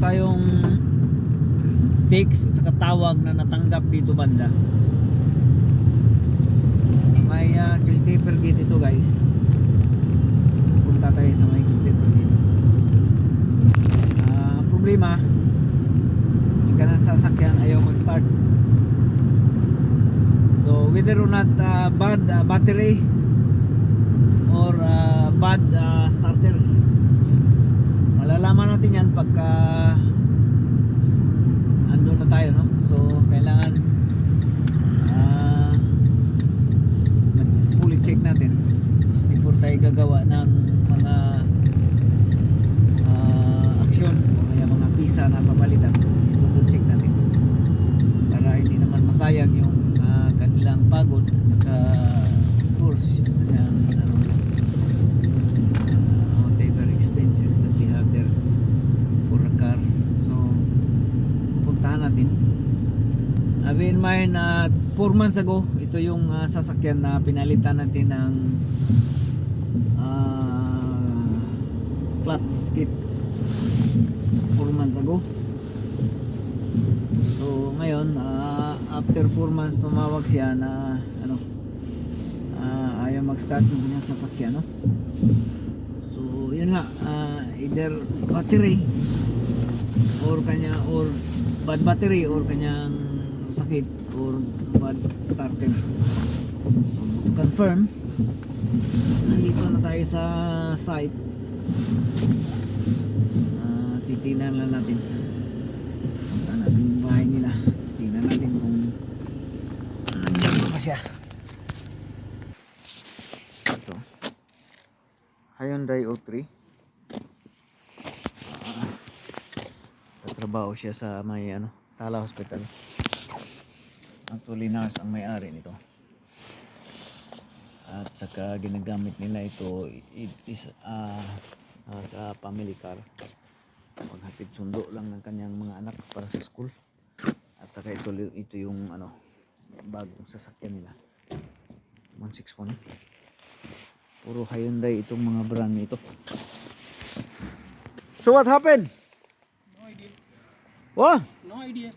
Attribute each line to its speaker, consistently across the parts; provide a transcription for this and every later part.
Speaker 1: tayong text at saka tawag na natanggap dito banda. May kiltaper gate ito guys. Punta tayo sa may kiltaper gate. Problema, yung kanang sasakyan ayaw mag-start. So whether or not bad battery or bad starter, malalaman natin yan pagka ando na tayo, no? So kailangan fully check natin before tayo gagawa ng mga aksyon o kaya mga pisa na papalitan. Double check natin para hindi naman masayang yung kanilang pagod at saka of course kanyang whatever expenses that they have there for a car. So pupuntahan natin. Have in mind 4 months ago ito yung sasakyan na pinalitan natin ng clutch kit 4 months ago. So ngayon after 4 months tumawag siya na ayaw mag-start ng kanyang sasakyan, no? So yun nga, either battery or bad battery or kanyang sakit or bad starter. So to confirm, nandito na tayo sa site. Titingnan lang natin. Punta natin yung bahay nila. Tingnan natin kung nandiyan pa siya. Ito Hyundai O3. Tatrabaho siya sa may Tala Hospital. Actually nurse ang may-ari nito. At saka ginagamit nila ito is sa family car. Paghatid sundo lang ng kanyang mga anak para sa school. At saka ito yung bagong sasakyan nila 161. Puro Hyundai itong mga brand nito. So what happened?
Speaker 2: No idea.
Speaker 1: What?
Speaker 2: No idea.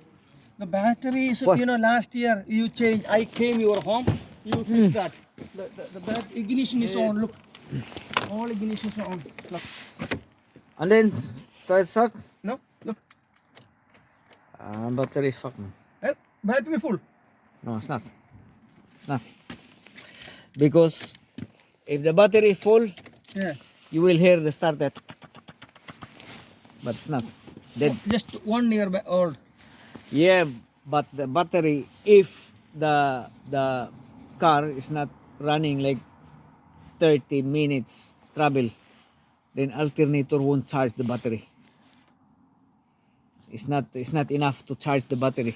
Speaker 2: The battery is,
Speaker 1: What?
Speaker 2: last year you changed. I came your home. You fixed that. The ignition is on. Look, all ignition is on. Look.
Speaker 1: And then try to start.
Speaker 2: No, look.
Speaker 1: Battery is fucked.
Speaker 2: Battery full.
Speaker 1: No, it's not. It's not. Because if the battery is full,
Speaker 2: Yeah.
Speaker 1: you will hear the starter. But it's not. Dead.
Speaker 2: Just 1 year old.
Speaker 1: Yeah, but the battery, if the car is not running like 30 minutes travel, then alternator won't charge the battery. It's not enough to charge the battery.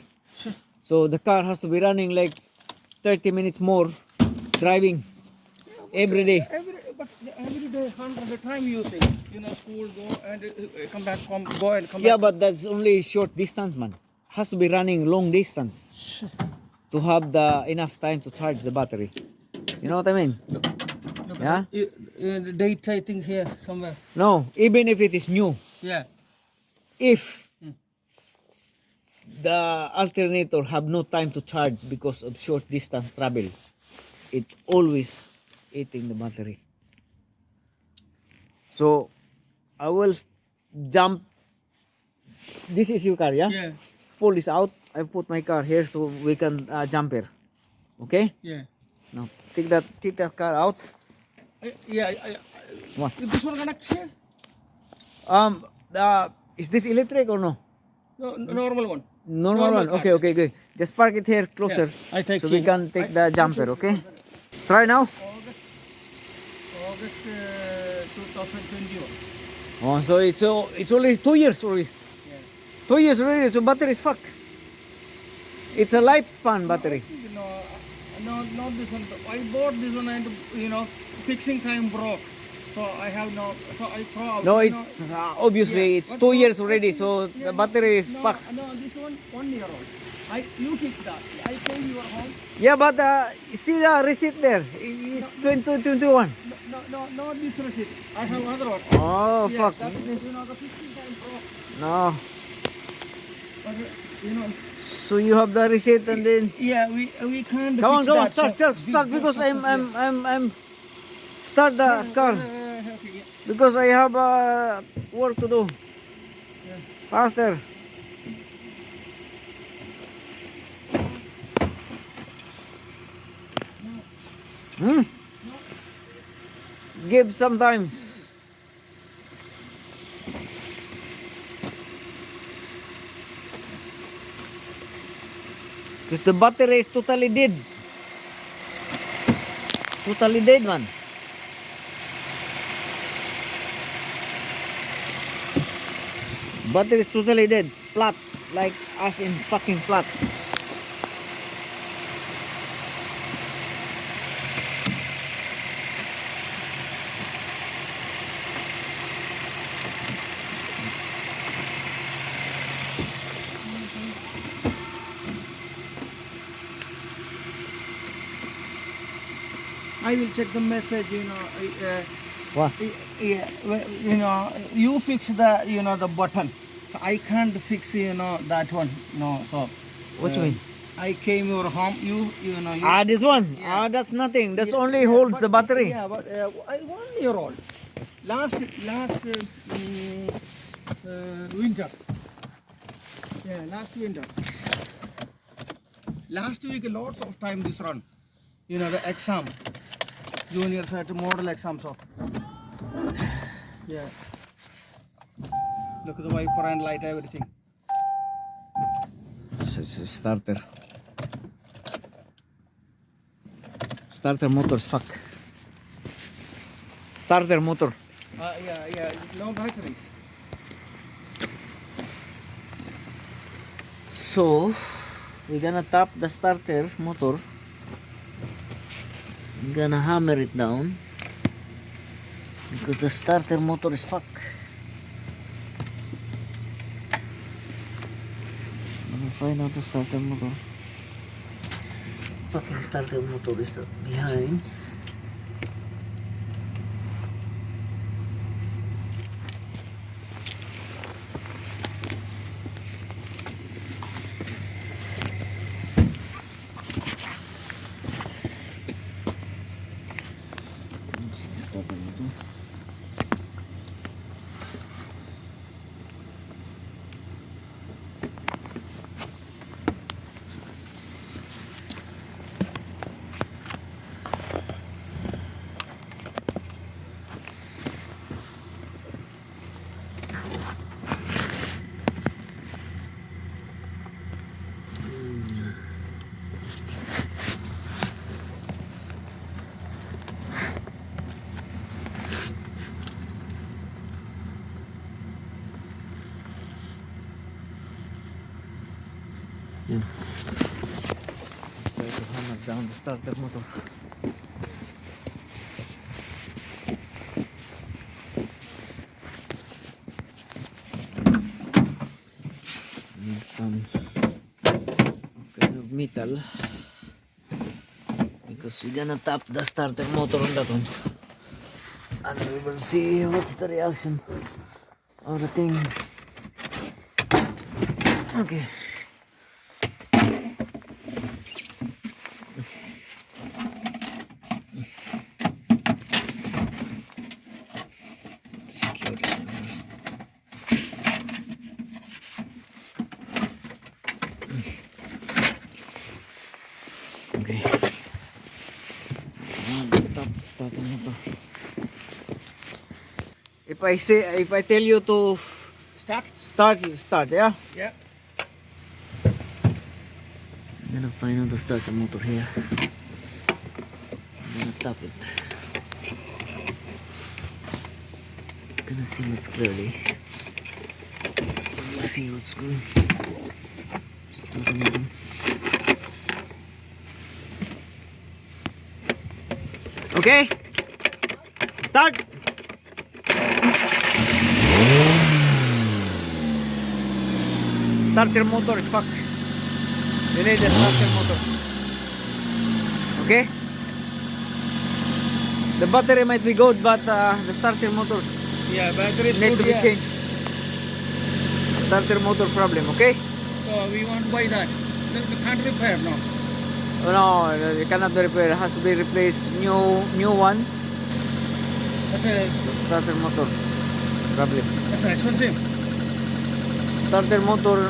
Speaker 1: So the car has to be running like 30 minutes more driving every day.
Speaker 2: Every day, 100 time using. School, go and come back, go and come
Speaker 1: Yeah,
Speaker 2: back.
Speaker 1: but that's only short distance, man. Has to be running long distance to have the enough time to charge the battery. You know what I mean?
Speaker 2: Look
Speaker 1: Yeah?
Speaker 2: the date I think here somewhere.
Speaker 1: No, even if it is new,
Speaker 2: Yeah.
Speaker 1: if the alternator have no time to charge because of short distance travel, it always eating the battery. So I will jump. This is your car, yeah?
Speaker 2: Yeah.
Speaker 1: Pull this out. I put my car here so we can jump here. Okay?
Speaker 2: Yeah.
Speaker 1: Now take that car out. What?
Speaker 2: Is this one connect here?
Speaker 1: Is this electric or no?
Speaker 2: No, normal one.
Speaker 1: Normal one.
Speaker 2: car.
Speaker 1: Okay, good. Just park it here closer.
Speaker 2: I take
Speaker 1: So we
Speaker 2: it.
Speaker 1: can take the jumper, okay? Try now.
Speaker 2: August 2021.
Speaker 1: Oh, so it's only 2 years already.
Speaker 2: Yeah.
Speaker 1: 2 years already, so battery is fuck. It's a lifespan battery.
Speaker 2: Not this one. I bought this one and fixing time broke. So I have no. So I throw out.
Speaker 1: No, it's obviously it's 2 years already, so the battery is fuck.
Speaker 2: No, this one 1 year old. You fix that. I came your home.
Speaker 1: Yeah, but see the receipt there. It's 2021.
Speaker 2: No, this receipt. I have another one.
Speaker 1: Oh
Speaker 2: Yeah,
Speaker 1: fuck.
Speaker 2: that, the fixing time broke.
Speaker 1: No.
Speaker 2: But, you know,
Speaker 1: So you have the receipt and then
Speaker 2: yeah, we can't
Speaker 1: come
Speaker 2: fix
Speaker 1: on,
Speaker 2: that.
Speaker 1: start,
Speaker 2: so
Speaker 1: start because I'm start the car
Speaker 2: okay, yeah.
Speaker 1: because I have work to do.
Speaker 2: Yeah.
Speaker 1: Faster.
Speaker 2: No,
Speaker 1: Hmm?
Speaker 2: no.
Speaker 1: Give sometimes. Because the battery is totally dead. Totally dead, man. Battery is totally dead. Flat. Like as in fucking flat.
Speaker 2: I will check the message, you know.
Speaker 1: What?
Speaker 2: Yeah, you know, you fix the, you know, the button. So I can't fix, you know, that one. No, so.
Speaker 1: What you mean?
Speaker 2: I came your home. You know. You,
Speaker 1: Ah, this one.
Speaker 2: yeah.
Speaker 1: Ah, that's nothing. That's
Speaker 2: Yeah,
Speaker 1: only
Speaker 2: yeah,
Speaker 1: holds
Speaker 2: but,
Speaker 1: the battery.
Speaker 2: Yeah, but 1 year old. Last winter. Yeah, last winter. Last week, lots of time this run. You know, the exam. Juniors had model exams of. Yeah. Look at the wiper and light, everything.
Speaker 1: It's a starter. Starter motors, fuck. Starter motor.
Speaker 2: Yeah. No batteries.
Speaker 1: So, we're gonna tap the starter motor. I'm gonna hammer it down. Because the starter motor is fuck. I'm gonna find out the starter motor. Fucking starter motor is behind. Let's see the starter motor. Yeah. Try to hammer down the starter motor. Need some kind of metal because we're gonna tap the starter motor on that one and we will see what's the reaction of the thing. Okay. Secure it first. Okay. Tap the starter motor. If I tell you to
Speaker 2: Start?
Speaker 1: start, yeah?
Speaker 2: Yeah.
Speaker 1: I'm gonna find out the starter motor here. I'm gonna tap it. I'm gonna see what's clearly. Let's see what's going. Starter motor. Okay. Start. Starter motor is fuck. You need a starter motor. Okay? The battery might be good, but the starter motor
Speaker 2: Yeah, battery is
Speaker 1: need
Speaker 2: good,
Speaker 1: to be
Speaker 2: yeah.
Speaker 1: changed. Starter motor problem, okay?
Speaker 2: So we want to buy that. The can't repair now.
Speaker 1: Oh, no, it cannot be repaired. It has to be replaced. New one.
Speaker 2: That's a
Speaker 1: Starter motor. Problem.
Speaker 2: that's expensive.
Speaker 1: Starter motor